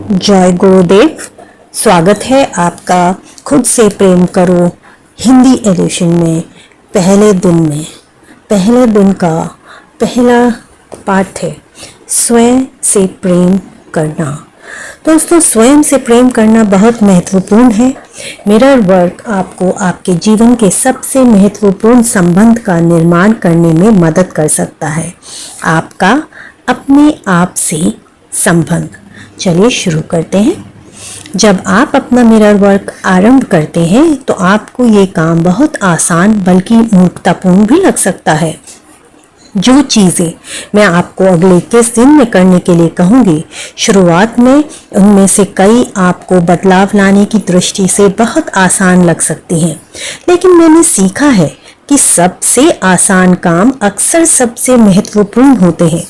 जय गुरुदेव। स्वागत है आपका खुद से प्रेम करो हिंदी एडिशन में। पहले दिन का पहला पाठ है स्वयं से प्रेम करना। दोस्तों, स्वयं से प्रेम करना बहुत महत्वपूर्ण है। मिरर वर्क आपको आपके जीवन के सबसे महत्वपूर्ण संबंध का निर्माण करने में मदद कर सकता है। आपका अपने आप से संबंध। चलिए शुरू करते हैं। जब आप अपना मिरर वर्क आरंभ करते हैं तो आपको ये काम बहुत आसान बल्कि मूर्खतापूर्ण भी लग सकता है। जो चीज़ें मैं आपको अगले 21 दिन में करने के लिए कहूँगी, शुरुआत में उनमें से कई आपको बदलाव लाने की दृष्टि से बहुत आसान लग सकती हैं, लेकिन मैंने सीखा है कि सबसे आसान काम अक्सर सबसे महत्वपूर्ण होते हैं।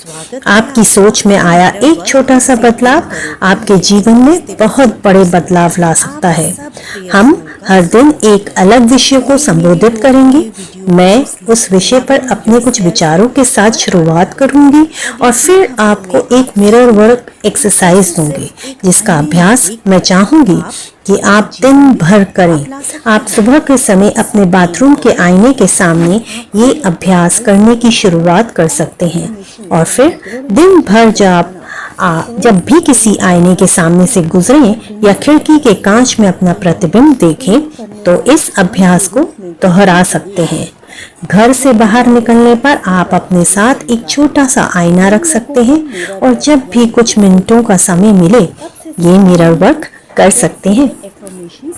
आपकी सोच में आया एक छोटा सा बदलाव आपके जीवन में बहुत बड़े बदलाव ला सकता है। हम हर दिन एक अलग विषय को संबोधित करेंगे। मैं उस विषय पर अपने कुछ विचारों के साथ शुरुआत करूंगी और फिर आपको एक मिरर वर्क एक्सरसाइज दूंगी, जिसका अभ्यास मैं चाहूंगी कि आप दिन भर करें। आप सुबह के समय अपने बाथरूम के आईने के सामने ये अभ्यास करने की शुरुआत कर सकते हैं और फिर दिन भर जब भी किसी आईने के सामने से गुजरें या खिड़की के कांच में अपना प्रतिबिंब देखें तो इस अभ्यास को दोहरा सकते हैं। घर से बाहर निकलने पर आप अपने साथ एक छोटा सा आईना रख सकते हैं और जब भी कुछ मिनटों का समय मिले ये मिरर वर्क कर सकते हैं।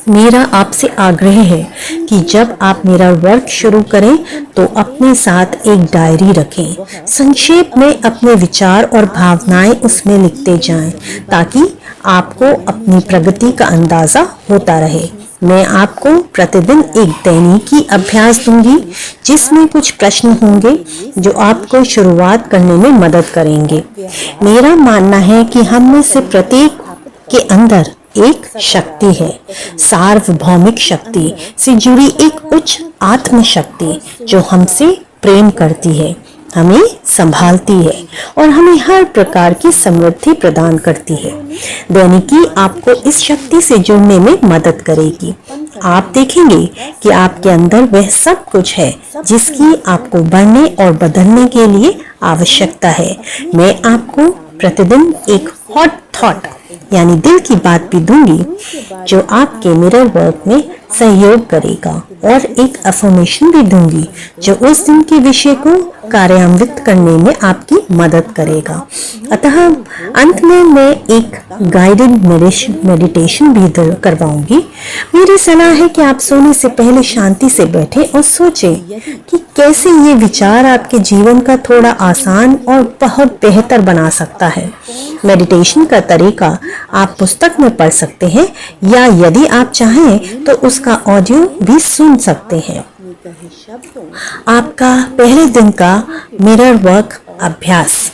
मेरा आपसे आग्रह है कि जब आप मिरर वर्क शुरू करें तो अपने साथ एक डायरी रखें। संक्षेप में अपने विचार और भावनाएं उसमें लिखते जाएं, ताकि आपको अपनी प्रगति का अंदाजा होता रहे। मैं आपको प्रतिदिन एक दैनिकी अभ्यास दूंगी, जिसमें कुछ प्रश्न होंगे जो आपको शुरुआत करने में मदद करेंगे। मेरा मानना है कि हम में से प्रत्येक के अंदर एक शक्ति है, सार्वभौमिक शक्ति से जुड़ी एक उच्च आत्म शक्ति जो हमसे प्रेम करती है, हमें संभालती है और हमें हर प्रकार की समृद्धि प्रदान करती है। दैनिकी आपको इस शक्ति से जुड़ने में मदद करेगी। आप देखेंगे कि आपके अंदर वह सब कुछ है जिसकी आपको बढ़ने और बदलने के लिए आवश्यकता है। मैं आपको प्रतिदिन एक हॉट थॉट यानी दिल की बात भी दूंगी जो आपके मिरर वर्क में सहयोग करेगा और एक अफर्मेशन भी दूंगी जो उस दिन के विषय को कार्यान्वित करने में आपकी मदद करेगा। अतः अंत में मैं एक गाइडेड मेडिटेशन भी करवाऊंगी। मेरी सलाह है कि आप सोने से पहले शांति से बैठें और सोचें कि कैसे ये विचार आपके जीवन का थोड़ा आसान और बहुत बेहतर बना सकता है। मेडिटेशन का तरीका आप पुस्तक में पढ़ सकते हैं या यदि आप चाहें तो उसका ऑडियो भी सुन सकते हैं। आपका पहले दिन का मिरर वर्क अभ्यास।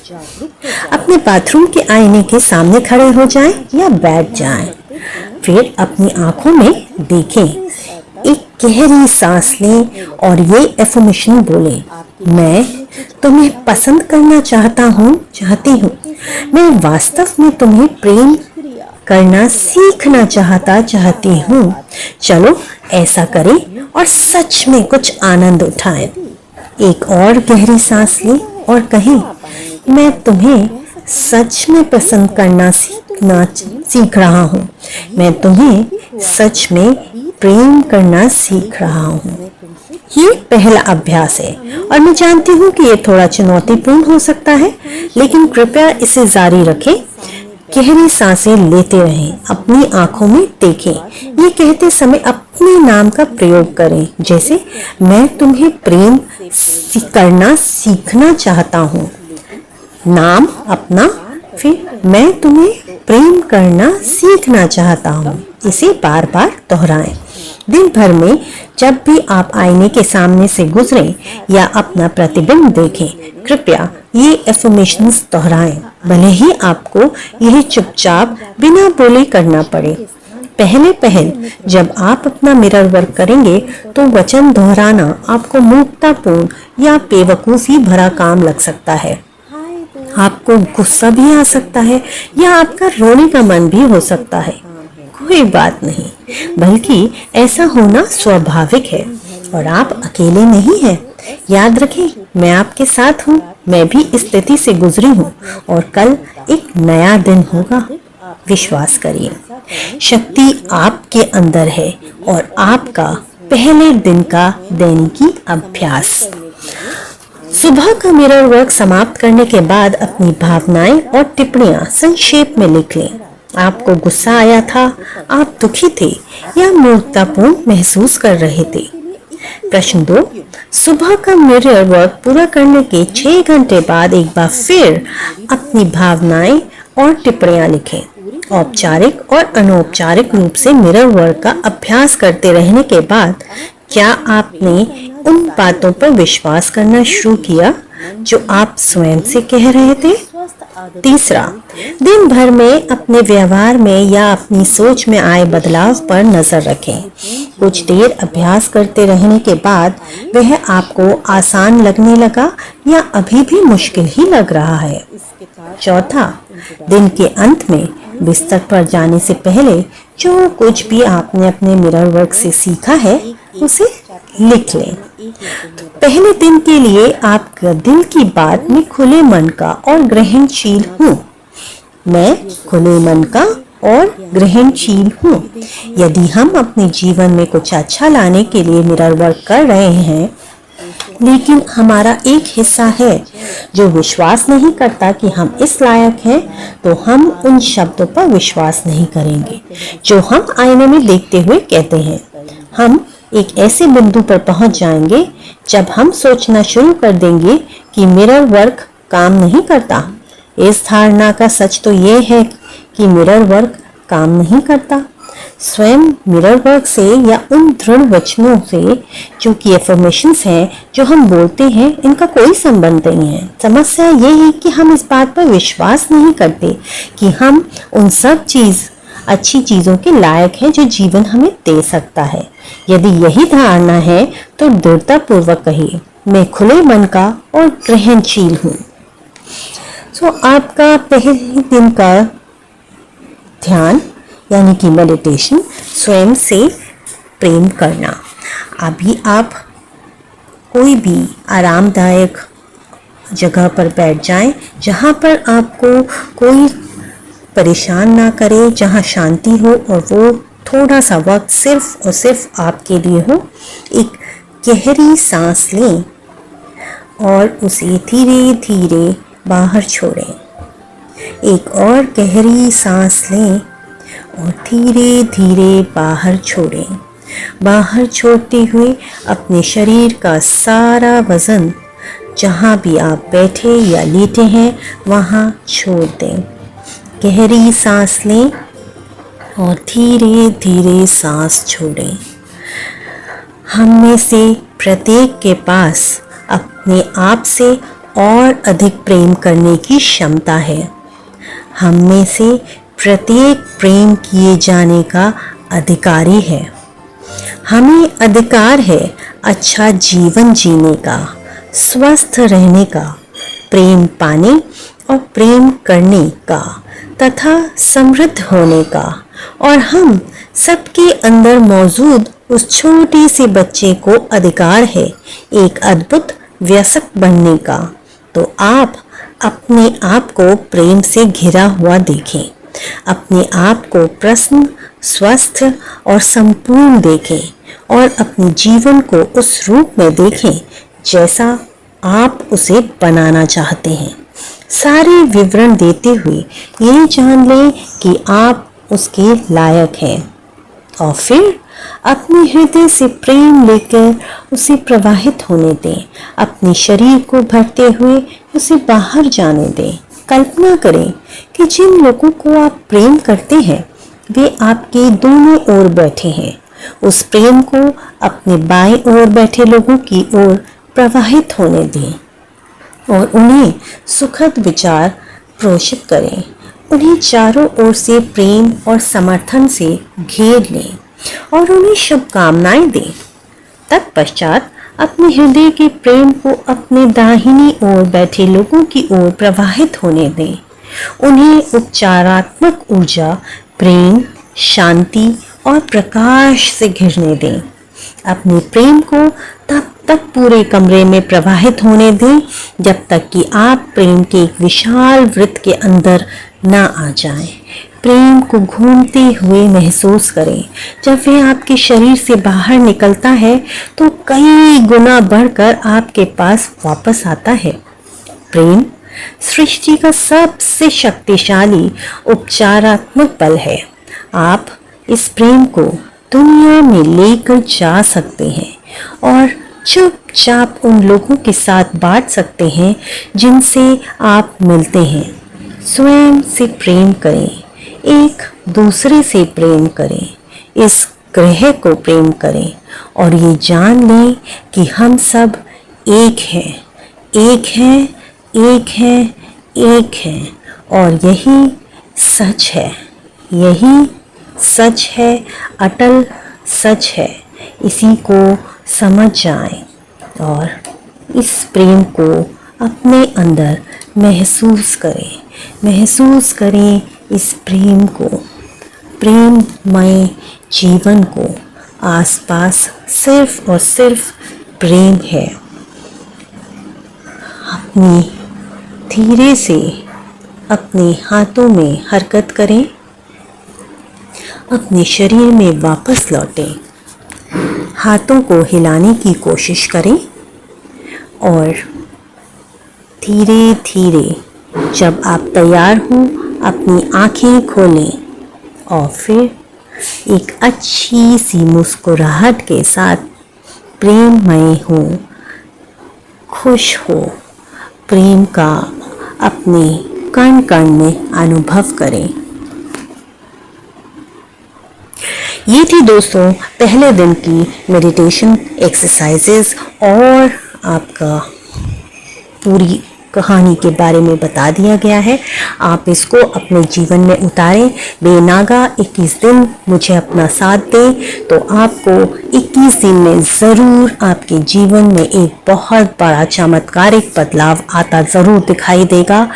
अपने बाथरूम के आईने के सामने खड़े हो जाएं या बैठ जाएं। फिर अपनी आंखों में देखें, एक गहरी सांस लें और ये एफर्मेशन बोलें, मैं तुम्हें पसंद करना चाहती हूँ। मैं वास्तव में तुम्हें प्रेम करना सीखना चाहती हूँ। चलो ऐसा करें और सच में कुछ आनंद उठाएं। एक और गहरी सांस लें और कहें, मैं तुम्हें सच में पसंद करना सीख रहा हूँ। मैं तुम्हें सच में प्रेम करना सीख रहा हूँ। ये पहला अभ्यास है और मैं जानती हूँ कि ये थोड़ा चुनौतीपूर्ण हो सकता है, लेकिन कृपया इसे जारी रखें। गहरी सांसें लेते रहें, अपनी आंखों में देखें। ये कहते समय अपने नाम का प्रयोग करें, जैसे मैं तुम्हें प्रेम करना सीखना चाहता हूँ। नाम अपना, फिर मैं तुम्हें प्रेम करना सीखना चाहता हूँ। इसे बार बार दोहराएं। दिन भर में जब भी आप आईने के सामने से गुजरें या अपना प्रतिबिंब देखें, कृपया ये एफर्मेशंस दोहराएं, भले ही आपको यह चुपचाप बिना बोले करना पड़े। पहले जब आप अपना मिरर वर्क करेंगे तो वचन दोहराना आपको मूर्खतापूर्ण या बेवकूफ़ी भरा काम लग सकता है। आपको गुस्सा भी आ सकता है या आपका रोने का मन भी हो सकता है। कोई बात नहीं, बल्कि ऐसा होना स्वाभाविक है और आप अकेले नहीं हैं। याद रखें, मैं आपके साथ हूँ। मैं भी इस स्थिति से गुजरी हूँ और कल एक नया दिन होगा। विश्वास करिए, शक्ति आपके अंदर है और आपका पहले दिन का दैनिकी अभ्यास। सुबह का मिरर वर्क समाप्त करने के बाद अपनी भावनाएं और टिप्पणियां संक्षेप में लिख लें। आपको गुस्सा आया था, आप दुखी थे या मूर्खतापूर्ण महसूस कर रहे थे। प्रश्न 2, सुबह का मिरर वर्क पूरा करने के 6 घंटे बाद एक बार फिर अपनी भावनाएं और टिप्पणियां लिखें। औपचारिक और अनौपचारिक रूप से मिरर वर्क का अभ्यास करते रहने के बाद क्या आपने उन बातों पर विश्वास करना शुरू किया जो आप स्वयं से कह रहे थे? तीसरा, दिन भर में अपने व्यवहार में या अपनी सोच में आए बदलाव पर नजर रखें। कुछ देर अभ्यास करते रहने के बाद वह आपको आसान लगने लगा या अभी भी मुश्किल ही लग रहा है। चौथा, दिन के अंत में बिस्तर पर जाने से पहले जो कुछ भी आपने अपने मिरर वर्क से सीखा है उसे लिख लें। पहले दिन के लिए आपका दिल की बात में खुले मन का और ग्रहणशील हूँ। मैं खुले मन का और ग्रहणशील हूँ। यदि हम अपने जीवन में कुछ अच्छा लाने के लिए मिरर वर्क कर रहे हैं, लेकिन हमारा एक हिस्सा है जो विश्वास नहीं करता कि हम इस लायक हैं, तो हम उन शब्दों पर विश्वास नहीं करेंगे जो हम आईने में देखते हुए कहते हैं। हम एक ऐसे बिंदु पर पहुंच जाएंगे जब हम सोचना शुरू कर देंगे कि मिरर वर्क काम नहीं करता। इस धारणा का सच तो ये है कि मिरर वर्क काम नहीं करता। स्वयं मिरर वर्क से या उन दृढ़ वचनों से जो कि एफर्मेशंस हैं जो हम बोलते हैं, इनका कोई संबंध नहीं है। समस्या ये है कि हम इस बात पर विश्वास नहीं करते कि हम उन सब अच्छी चीज़ों के लायक हैं जो जीवन हमें दे सकता है। यदि यही धारणा है तो दृढ़तापूर्वक कहिए, मैं खुले मन का और ग्रहणशील हूँ। आपका पहले दिन का ध्यान यानी कि मेडिटेशन, स्वयं से प्रेम करना। अभी आप कोई भी आरामदायक जगह पर बैठ जाएं, जहाँ पर आपको कोई परेशान ना करे, जहाँ शांति हो और वो थोड़ा सा वक्त सिर्फ और सिर्फ आपके लिए हो। एक गहरी सांस लें और उसे धीरे धीरे बाहर छोड़ें। एक और गहरी सांस लें और धीरे धीरे बाहर छोड़ें। बाहर छोड़ते हुए अपने शरीर का सारा वजन जहाँ भी आप बैठे या लेटे हैं वहाँ छोड़ दें। गहरी सांस लें और धीरे धीरे सांस छोड़ें। हम में से प्रत्येक के पास अपने आप से और अधिक प्रेम करने की क्षमता है। हम में से प्रत्येक प्रेम किए जाने का अधिकारी है। हमें अधिकार है अच्छा जीवन जीने का, स्वस्थ रहने का, प्रेम पाने और प्रेम करने का तथा समृद्ध होने का। और हम सबके अंदर मौजूद उस छोटे से बच्चे को अधिकार है एक अद्भुत वयस्क बनने का। तो आप अपने आप को प्रेम से घिरा हुआ देखें। अपने आप को प्रसन्न, स्वस्थ और संपूर्ण देखें और अपने जीवन को उस रूप में देखें जैसा आप उसे बनाना चाहते हैं। सारे विवरण देते हुए ये जान लें कि आप उसके लायक हैं और फिर अपने हृदय से प्रेम लेकर उसे प्रवाहित होने दें। अपने शरीर को भरते हुए उसे बाहर जाने दें। कल्पना करें कि जिन लोगों को आप प्रेम करते हैं वे आपके दोनों ओर बैठे हैं। उस प्रेम को अपने बाएं ओर बैठे लोगों की ओर प्रवाहित होने दें और उन्हें सुखद विचार प्रोषित करें। उन्हें चारों ओर से प्रेम और समर्थन से घेर लें और उन्हें शुभकामनाएं दें। तत्पश्चात अपने हृदय के प्रेम को अपने दाहिनी ओर बैठे लोगों की ओर प्रवाहित होने दें। उन्हें उपचारात्मक ऊर्जा, प्रेम, शांति और प्रकाश से घिरने दें। अपने प्रेम को तब तक पूरे कमरे में प्रवाहित होने दें जब तक कि आप प्रेम के एक विशाल वृत्त के अंदर न आ जाएं। प्रेम को घूमते हुए महसूस करें। जब वह आपके शरीर से बाहर निकलता है तो कई गुना बढ़कर आपके पास वापस आता है। प्रेम सृष्टि का सबसे शक्तिशाली उपचारात्मक बल है। आप इस प्रेम को दुनिया में लेकर जा सकते हैं और चुपचाप उन लोगों के साथ बांट सकते हैं जिनसे आप मिलते हैं। स्वयं से प्रेम करें, एक दूसरे से प्रेम करें, इस ग्रह को प्रेम करें और ये जान लें कि हम सब एक हैं, एक हैं, एक हैं, एक हैं और यही सच है, यही सच है, अटल सच है। इसी को समझ जाएं और इस प्रेम को अपने अंदर महसूस करें, महसूस करें इस प्रेम को, प्रेममय जीवन को। आसपास सिर्फ और सिर्फ प्रेम है। अपनी धीरे से अपने हाथों में हरकत करें, अपने शरीर में वापस लौटें, हाथों को हिलाने की कोशिश करें और धीरे धीरे जब आप तैयार हों अपनी आँखें खोलें और फिर एक अच्छी सी मुस्कुराहट के साथ प्रेममय हो, खुश हो, प्रेम का अपने कण कण में अनुभव करें। ये थी दोस्तों पहले दिन की मेडिटेशन एक्सरसाइजेस और आपका पूरी कहानी के बारे में बता दिया गया है। आप इसको अपने जीवन में उतारें। बेनागा 21 दिन मुझे अपना साथ दें तो आपको 21 दिन में ज़रूर आपके जीवन में एक बहुत बड़ा चमत्कारिक बदलाव आता ज़रूर दिखाई देगा।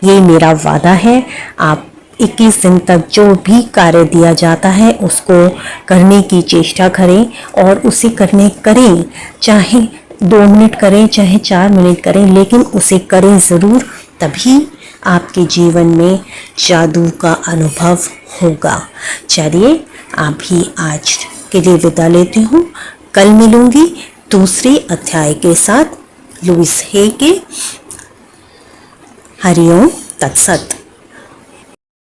ये मेरा वादा है। आप 21 दिन तक जो भी कार्य दिया जाता है उसको करने की चेष्टा करें और उसे करें, चाहे 2 मिनट करें, चाहे 4 मिनट करें, लेकिन उसे करें ज़रूर। तभी आपके जीवन में जादू का अनुभव होगा। चलिए अभी आज के लिए विदा लेती हूँ। कल मिलूंगी दूसरे अध्याय के साथ लुइस हे के। हरिओम तत्सत।